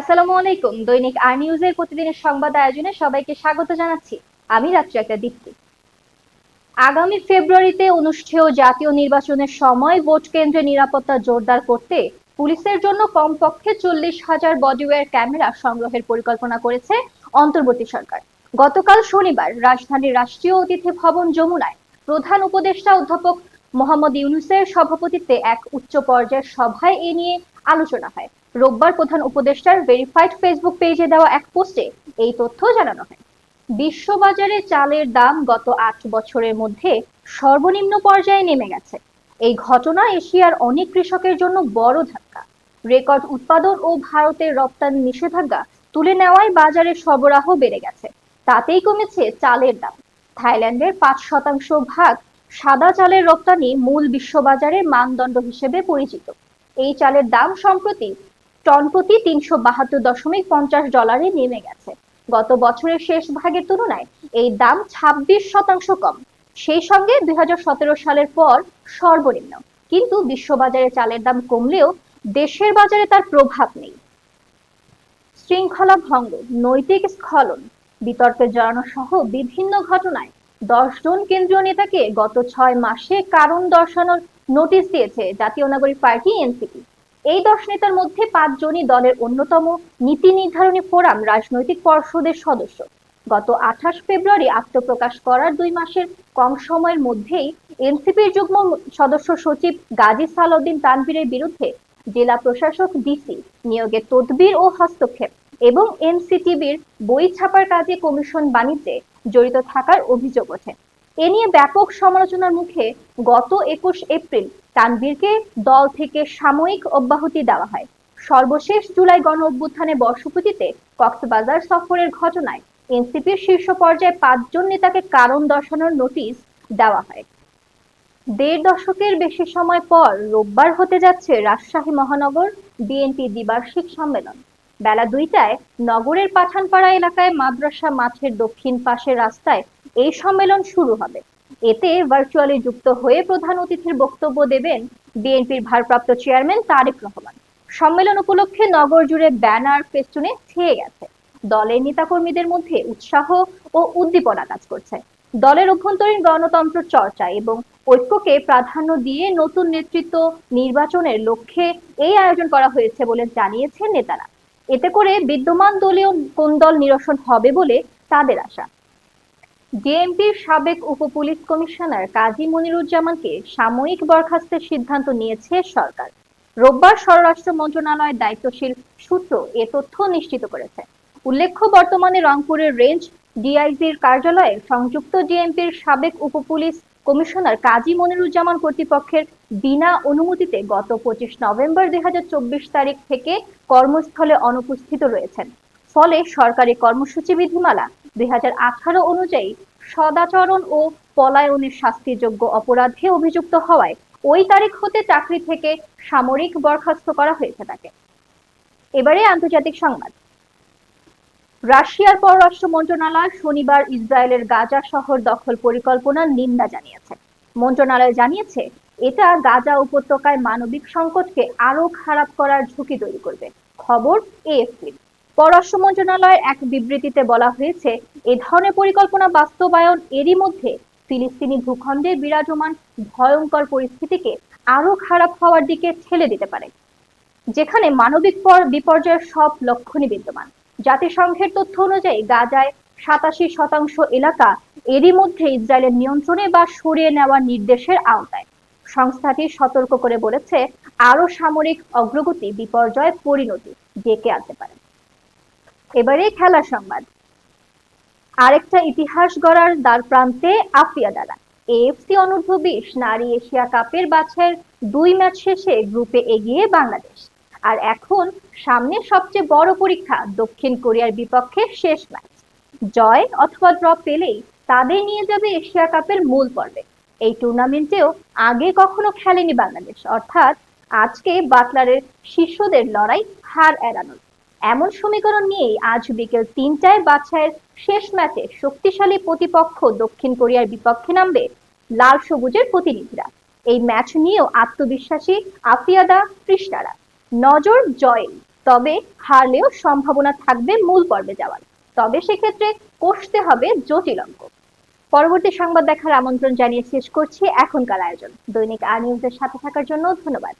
আসসালামু আলাইকুম। দৈনিক আর নিউজের প্রতিদিনের সংবাদ আয়োজনে সবাইকে স্বাগত জানাচ্ছি। আমি রাত্রি একটা দীপ্তি। আগামী ফেব্রুয়ারিতে অনুষ্ঠেয় জাতীয় নির্বাচনের সময় ভোট কেন্দ্রে নিরাপত্তা জোরদার করতে পুলিশের জন্য কমপক্ষে 40,000 বডিওয়্যার ক্যামেরা সংগ্রহের পরিকল্পনা করেছে অন্তর্বর্তী সরকার। গতকাল শনিবার রাজধানীর রাষ্ট্রীয় অতিথি ভবন যমুনায় প্রধান উপদেষ্টা অধ্যাপক মোহাম্মদ ইউনূসের সভাপতিত্বে এক উচ্চ পর্যায়ের সভায় এ নিয়ে আলোচনা হয়। রোববার প্রধান উপদেষ্টার ভেরিফাইড ফেসবুক পেজে দেওয়া এক পোস্টে এই তথ্য জানানো হয়। বিশ্ববাজারে চালের দাম গত 8 বছরের মধ্যে সর্বনিম্ন পর্যায়ে নেমে গেছে। এই ঘটনা এশিয়ার অনেক কৃষকের জন্য বড় ধাক্কা। রেকর্ড উৎপাদন ও ভারতের রপ্তানি নিষেধাজ্ঞা তুলে নেওয়ায় বাজারে সরবরাহ বেড়ে গেছে। তাতেই কমেছে চালের দাম। থাইল্যান্ডের 5% ভাগ সাদা চালের রপ্তানি মূল বিশ্ববাজারে মানদণ্ড হিসেবে পরিচিত। এই চালের দাম সম্প্রতি টন প্রতি $372.50 নেমে গেছে। গত বছরের শেষ ভাগের তুলনায় এই দাম 26% কম। সেই সঙ্গে 2017 সালের পর সর্বনিম্ন। কিন্তু বিশ্ববাজারে চালের দাম কমলেও দেশের বাজারে তার প্রভাব নেই। শৃঙ্খলা ভঙ্গ, নৈতিক স্খলন, বিতর্কে জড়ানো সহ বিভিন্ন ঘটনায় 10 জন কেন্দ্রীয় নেতাকে গত 6 মাসে কারণ দর্শানোর নোটিশ দিয়েছে জাতীয় নাগরিক পার্টি এনসিপি। এই 10 নেতার মধ্যে 5 জনই দলের অন্যতম নীতি নির্ধারণী ফোরাম রাজনৈতিক পর্ষদের সদস্য। গত 28 ফেব্রুয়ারি আত্মপ্রকাশ করার 2 মাসের কম সময়ের মধ্যেই এনসিপির যুগ্ম সদস্য সচিব গাজী সালাউদ্দিন তানভীরের বিরুদ্ধে জেলা প্রশাসক ডিসি নিয়োগে তদবির ও হস্তক্ষেপ এবং এনসিটিবির বই ছাপার কাজে কমিশন বাণিজ্যে জড়িত থাকার অভিযোগ ওঠে। এ নিয়ে ব্যাপক সমালোচনার মুখে গত 21 এপ্রিল তানভীরকে দল থেকে সাময়িক অব্যাহতি দেওয়া হয়। সর্বশেষ জুলাই গণ অভ্যুত্থানে বর্ষপূর্তিতে কক্সবাজার সফরের ঘটনায় এনসিপির শীর্ষ পর্যায়ে 5 জন নেতাকে কারণ দর্শানোর নোটিশ দেওয়া হয়। 1.5 দশকের বেশি সময় পর রোববার হতে যাচ্ছে রাজশাহী মহানগর বিএনপি দ্বিবার্ষিক সম্মেলন। বেলা 2টায় নগরের পাঠানপাড়া এলাকায় মাদ্রাসা মাঠের দক্ষিণ পাশের রাস্তায় এই সম্মেলন শুরু হবে। এতে ভার্চুয়ালি যুক্ত হয়ে প্রধান অতিথির বক্তব্য দেবেন বিএনপির ভারপ্রাপ্ত চেয়ারম্যান তারেক রহমান। সম্মেলন উপলক্ষে নগর জুড়ে ব্যানার ফেস্টুনে ছেয়ে গেছে। দলের নেতাকর্মীদের মধ্যে উৎসাহ ও উদ্দীপনা কাজ করছে। দলের অভ্যন্তরীণ গণতন্ত্র চর্চা এবং ঐক্যকে প্রাধান্য দিয়ে নতুন নেতৃত্ব নির্বাচনের লক্ষ্যে এই আয়োজন করা হয়েছে বলে জানিয়েছেন নেতারা। এতে করে বিদ্যমান দলীয় কোন্দল নিরসন হবে বলে তাদের আশা। ডিএমপির সাবেক উপপুলিশ কমিশনার কাজী মনিরুজ্জামানকে সাময়িক বরখাস্তের সিদ্ধান্ত নিয়েছে সরকার। রোববার স্বরাষ্ট্র মন্ত্রণালয়ের দায়িত্বশীল সূত্র এ তথ্য নিশ্চিত করেছে। উল্লেখ্য, বর্তমানে রংপুরের রেঞ্জ ডিআইজির কার্যালয়ে সংযুক্ত ডিএমপির সাবেক উপপুলিশ কমিশনার কাজী মনিরুজ্জামান কর্তৃপক্ষের বিনা অনুমতিতে গত 25 নভেম্বর 2024 তারিখ থেকে কর্মস্থলে অনুপস্থিত রয়েছেন। ফলে সরকারি কর্মসূচি বিধিমালা 2018 অনুযায়ী সদাচরণ ও পলায়নের শাস্তিযোগ্য অপরাধে অভিযুক্ত হওয়ায় ওই তারিখ হতে চাকরি থেকে সাময়িক বরখাস্ত করা হয়েছে তাকে। এবারে আন্তর্জাতিক সংবাদ। রাশিয়ার পররাষ্ট্র মন্ত্রণালয় শনিবার ইসরায়েলের গাজা শহর দখল পরিকল্পনার নিন্দা জানিয়েছে। মন্ত্রণালয় জানিয়েছে, এটা গাজা উপত্যকায় মানবিক সংকটকে আরো খারাপ করার ঝুঁকি তৈরি করবে। খবর এএফপি। পররাষ্ট্র মন্ত্রণালয়ের এক বিবৃতিতে বলা হয়েছে, এ ধরনের পরিকল্পনা বাস্তবায়ন এরই মধ্যে ফিলিস্তিনি ভূখণ্ডে বিরাজমান ভয়ঙ্কর পরিস্থিতিকে আরো খারাপ হওয়ার দিকে ঠেলে দিতে পারে, যেখানে মানবিক বিপর্যয়ের সব লক্ষণই বিদ্যমান। জাতিসংঘের তথ্য অনুযায়ী গাজায় 87% এলাকা এরই মধ্যে ইসরায়েলের নিয়ন্ত্রণে বা সরিয়ে নেওয়ার নির্দেশের আওতায়। সংস্থাটি সতর্ক করে বলেছে, আরো সামরিক অগ্রগতি বিপর্যয় পরিণতি ডেকে আনতে পারে। এবারে খেলার সংবাদ। আরেকটা ইতিহাস গড়ার দ্বারপ্রান্তে আফ্রিয়াদারা। এএফসি অনূর্ধ্ব-20 নারী এশিয়া কাপের বাছাইয়ের 2 ম্যাচ শেষে গ্রুপে এগিয়ে বাংলাদেশ। আর এখন সামনে সবচেয়ে বড় পরীক্ষা দক্ষিণ কোরিয়ার বিপক্ষে শেষ ম্যাচ। জয় অথবা ড্র পেলেই তাদের নিয়ে যাবে এশিয়া কাপের মূল পর্বে। এই টুর্নামেন্টেও আগে কখনো খেলেনি বাংলাদেশ, অর্থাৎ আজকে বাটলারের শিষ্যদের লড়াই হার এড়ানোর। এমন সমীকরণ নিয়েই আজ বিকেল 3টায় বাছাইয়ের শেষ ম্যাচে শক্তিশালী প্রতিপক্ষ দক্ষিণ কোরিয়ার বিপক্ষে নামবে লাল সবুজের প্রতিনিধিরা। এই ম্যাচ নিয়েও আত্মবিশ্বাসী আফ্রিয়াদা পৃষ্ঠারা। নজর জয়ে, তবে হারলেও সম্ভাবনা থাকবে মূল পর্বে যাওয়ার। তবে সেক্ষেত্রে কষতে হবে জটিল অঙ্ক। পরবর্তী সংবাদ দেখার আমন্ত্রণ জানিয়ে শেষ করছি এখনকার আয়োজন। দৈনিক আর নিউজের সাথে থাকার জন্য ধন্যবাদ।